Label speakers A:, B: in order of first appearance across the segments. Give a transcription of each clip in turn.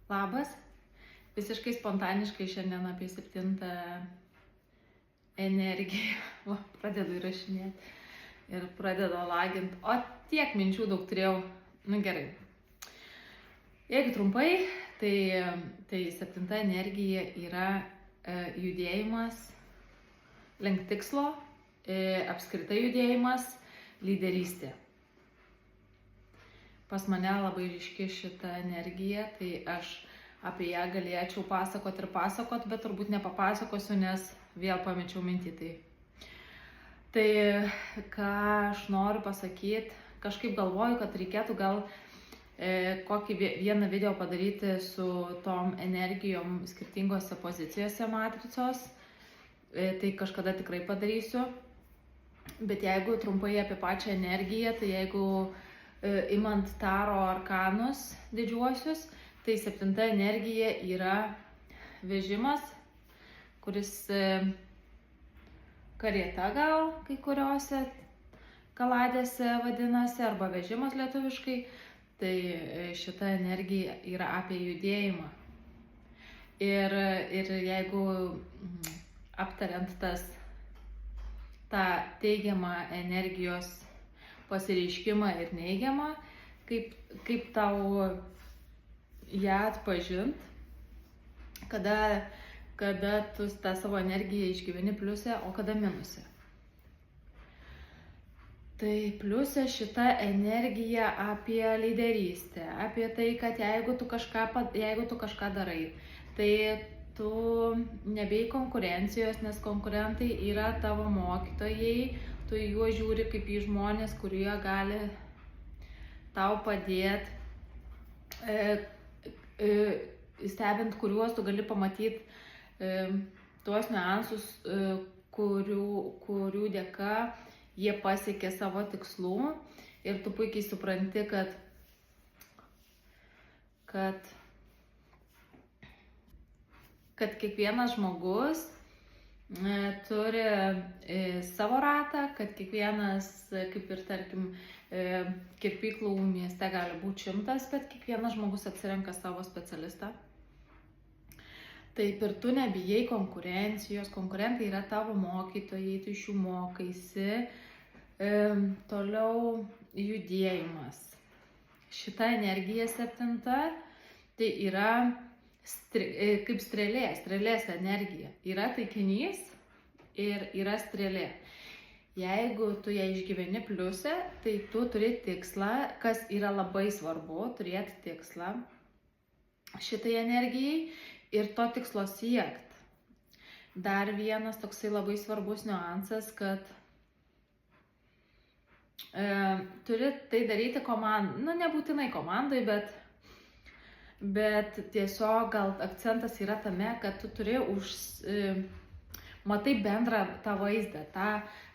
A: Labas. Visiškai spontaniškai šiandien apie 7 energiją. Va, pradedu įrašinėti ir pradedu laginti. O tiek minčių daug turėjau. Nu gerai. Jeigu trumpai, tai 7 energija yra judėjimas link tikslo, apskritai judėjimas, lyderystė. Pas mane labai ryški šita energija, tai aš apie ją galėčiau pasakot, bet turbūt nepapasakosiu, nes vėl pamečiau mintį. Tai ką aš noriu pasakyti, kažkaip galvoju, kad reikėtų gal kokį vieną video padaryti su tom energijom skirtingose pozicijose matricos. Tai kažkada tikrai padarysiu. Bet jeigu trumpai apie pačią energiją, tai jeigu imant taro arkanus didžiuosius, tai 7 energija yra vežimas, kuris karieta gal kai kuriuose kaladėse vadinasi, arba vežimas lietuviškai, tai šita energija yra apie judėjimą. Ir jeigu aptariant tą teigiamą energijos pasireiškimą ir neigiamą, kaip tau ją atpažint, kada tu tą savo energiją išgyveni pliuse, o kada minuse. Tai pliuse šita energija apie lyderystę, apie tai, kad jeigu tu kažką darai, tai tu nebijai konkurencijos, nes konkurentai yra tavo mokytojai, tu juos žiūri kaip į žmonės, kurie gali tau padėti, stebint kuriuos tu gali pamatyti tuos niuansus, kurių dėka jie pasiekė savo tikslų, ir tu puikiai supranti, kad kiekvienas žmogus turi savo ratą, kad kiekvienas, kaip ir tarkim, kirpyklų mieste gali būti 100, bet kiekvienas žmogus atsirenka savo specialistą. Taip ir tu nebijai konkurencijos, konkurentai yra tavo mokytojai, tu iš jų mokaisi. Toliau judėjimas. Šita energija 7, tai yra kaip strėlės energija. Yra taikinys ir yra strėlė. Jeigu tu ją išgyveni pliuse, tai tu turi tikslą, kas yra labai svarbu, turėti tikslą šitai energijai ir to tikslo siekti. Dar vienas toksai labai svarbus niuansas, kad turi tai daryti nebūtinai komandai, bet tiesiog gal akcentas yra tame, kad tu turi matai bendrą tą vaizdą,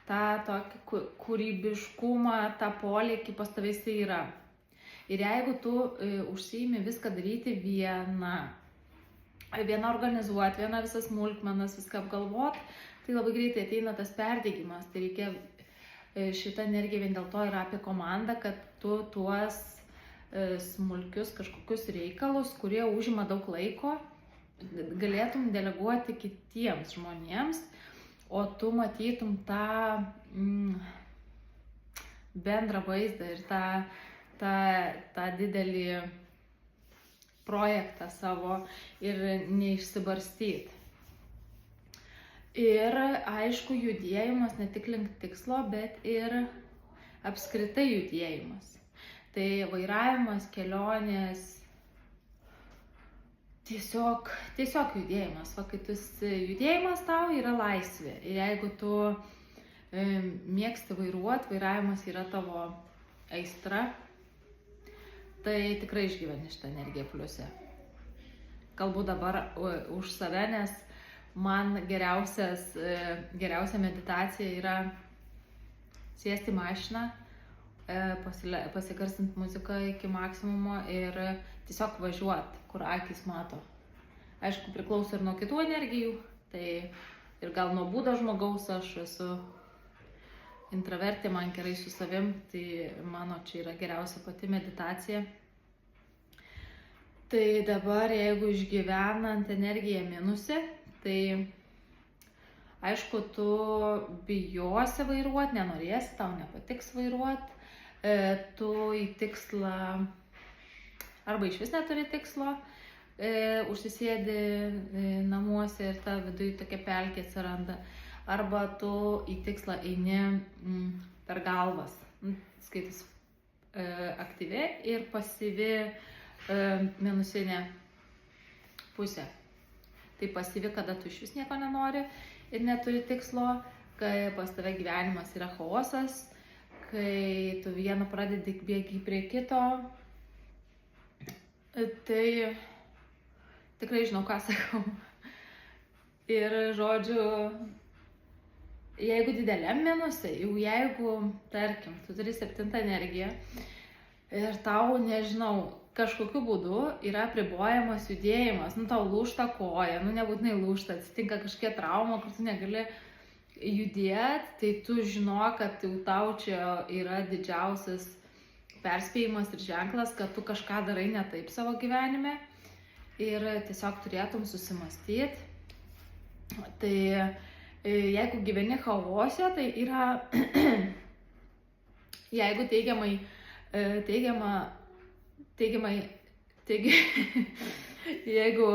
A: tą tokį kūrybiškumą, tą polėkį pas tavęs tai yra. Ir jeigu tu užsiimi viską daryti viena organizuoti, viena visas smulkmenas, viską apgalvoti, tai labai greitai ateina tas perdegimas. Tai reikia šitą energiją vien dėl to yra apie komandą, kad tu tuos smulkius kažkokius reikalus, kurie užima daug laiko, galėtum deleguoti kitiems žmonėms, o tu matytum tą bendrą vaizdą ir tą didelį projektą savo ir neišsibarstyti. Ir aišku, judėjimas ne tik link tikslo, bet ir apskritai judėjimas. Tai vairavimas, kelionės, tiesiog judėjimas. Va, kai judėjimas tau yra laisvė. Ir jeigu tu mėgsti vairuoti, vairavimas yra tavo aistra, tai tikrai išgyveni šitą energiją pliuse. Kalbu dabar už save, nes man geriausia meditacija yra sėsti į mašiną, pasigarsint muziką iki maksimumo ir tiesiog važiuoti, kur akis mato. Aišku, priklauso ir nuo kitų energijų, tai ir gal nuo būdo žmogaus. Aš esu intravertė, man gerai su savim, tai mano čia yra geriausia pati meditacija. Tai dabar, jeigu išgyvenant energiją minuse, tai aišku, tu bijosi vairuoti, nenorėsi, tau nepatiks vairuoti, tu į tikslą arba iš vis neturi tikslo, užsisėdi namuose ir ta viduje tokia pelkė atsiranda, arba tu į tikslą eini per galvas, skaitis aktyvi ir pasyvi minusinė pusė. Tai pasyvi, kada tu iš vis nieko nenori ir neturi tikslo, kai pas tave gyvenimas yra chaosas, kai tu vieną pradedi bėgi prie kito. Tai tikrai žinau, ką sakau. Ir žodžiu, jeigu dideliam minusai, jau jeigu, tarkim, tu turi 7 energiją ir tau, nežinau, kažkokiu būdu yra apribojamas judėjimas, tau lūžta koja, nebūtinai lūžta, atsitinka kažkokia trauma, kur tu negali judėti, tai tu žino, kad jau tau čia yra didžiausias perspėjimas ir ženklas, kad tu kažką darai ne taip savo gyvenime ir tiesiog turėtum susimastyti. Tai jeigu gyveni chaose, tai yra, jeigu jeigu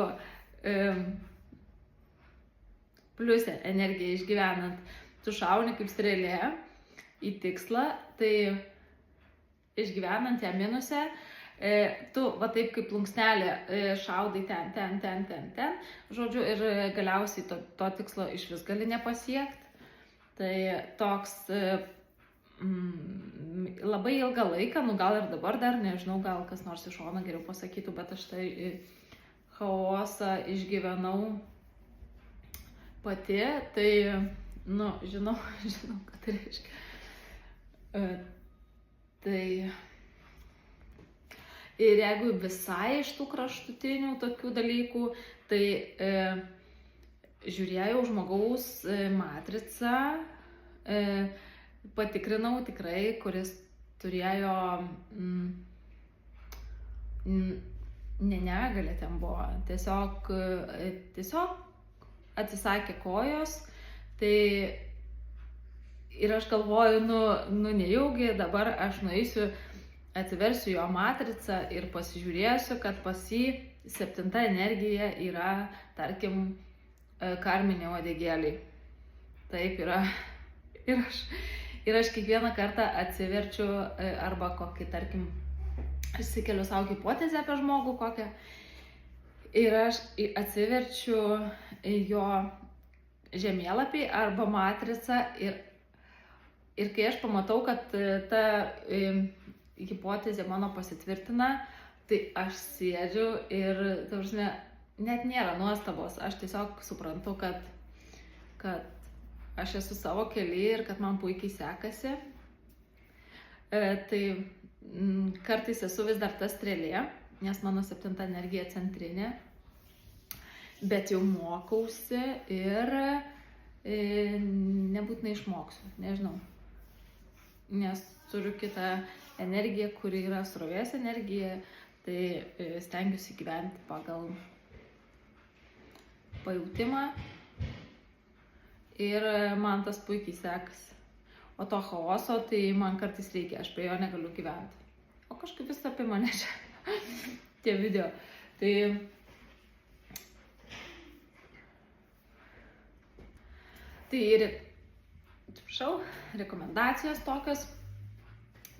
A: pliusė energiją išgyvenant, tu šauni kaip strėlė į tikslą, tai išgyvenant ją minuse, tu va taip kaip plunksnelė šaudai ten, žodžiu, ir galiausiai to tikslo iš vis gali nepasiekti. Tai toks labai ilgą laiką, gal ir dabar dar, nežinau, gal kas nors iš šono geriau pasakytų, bet aš tai chaosą išgyvenau pati, tai, žinau, ką tai reiškia. Tai ir jeigu visai iš tų kraštutinių tokių dalykų, tai žiūrėjau žmogaus matricą, patikrinau tikrai, kuris turėjo negalę ten buvo, tiesiog atsisakė kojos, tai ir aš galvoju, nejaugi dabar aš nueisiu, atsiversiu jo matricą ir pasižiūrėsiu, kad pas jį 7 energija yra, tarkim, karminė uodegėliai. Taip yra. Ir aš kiekvieną kartą atsiverčiu arba kokį, tarkim, išsikeliu savo hipotezę apie žmogų kokią ir aš atsiverčiu jo žemėlapį arba matricą ir kai aš pamatau, kad ta hipotezė mano pasitvirtina, tai aš sėdžiu ir, ta prasme, net nėra nuostabos, aš tiesiog suprantu, kad aš esu savo kely ir kad man puikiai sekasi. Tai kartais esu vis dar ta strėlė, nes mano 7 energija centrinė, bet jau mokausi ir nebūtinai išmoksiu, nežinau. Nes turiu kitą energiją, kuri yra srovės energija, tai stengiuosi gyventi pagal pajautimą ir man tas puikiai sekasi. O to chaoso, tai man kartais reikia, aš be jo negaliu gyventi. O kažkaip vis apie mane čia tie video. Tai ir, atsiprašau, rekomendacijos tokios,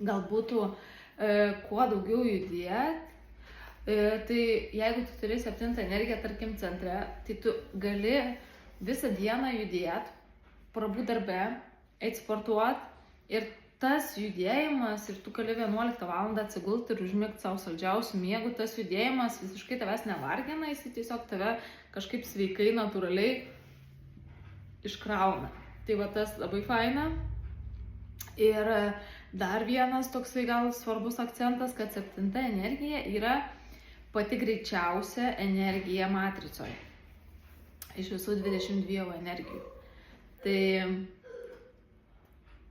A: galbūt kuo daugiau judėti. Tai jeigu tu turi 7 energiją, tarkim, centre, tai tu gali visą dieną judėti, prabūt darbe, eiti sportuoti ir tas judėjimas, ir tu gali 11 valandą atsigulti ir užmigti savo saldžiausių miegų, tas judėjimas visiškai tavęs nevargina, jis tiesiog tave kažkaip sveikai, natūraliai iškrauna. Tai va tas labai faina. Ir dar vienas toksai gal svarbus akcentas, kad 7 energija yra pati greičiausia energija matricoje. Iš visų 22 energijų.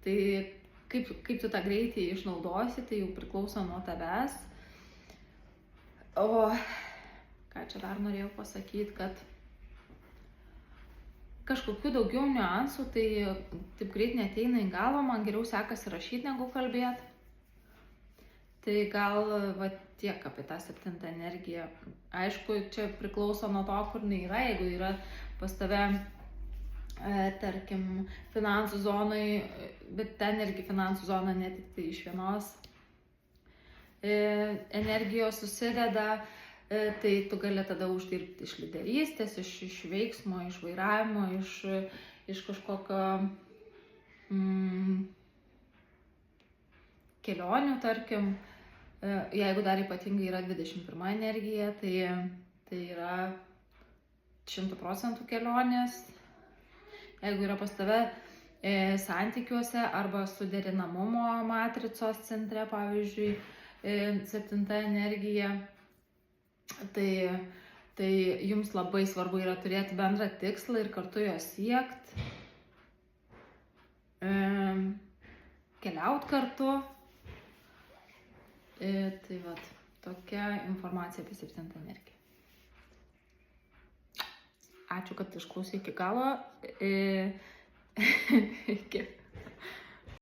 A: Tai kaip tu tą greitį išnaudosi, tai jau priklauso nuo tavęs. O ką čia dar norėjau pasakyti, kad kažkokių daugiau niuansų, tai taip greit neteina į galvą, man geriau sekasi rašyti negu kalbėti. Tai gal va, tiek apie tą 7 energiją. Aišku, čia priklauso nuo to, kur jinai yra. Jeigu yra pas tave, tarkim, finansų zonai, bet ten irgi finansų zona ne tik tai iš vienos energijos susideda, tai tu gali tada uždirbti iš lyderystės, iš veiksmo, iš vairavimo, iš kažkokio kelionių, tarkim. Jeigu dar ypatingai yra 21 energija, tai yra 100% kelionės. Jeigu yra pas tave santykiuose arba suderinamumo matricos centre, pavyzdžiui, 7 energija, tai jums labai svarbu yra turėti bendrą tikslą ir kartu jo siekti, keliauti kartu. Tai vat, tokia informacija apie 7 energiją. Ačiū, kad išklausai iki galo. Iki.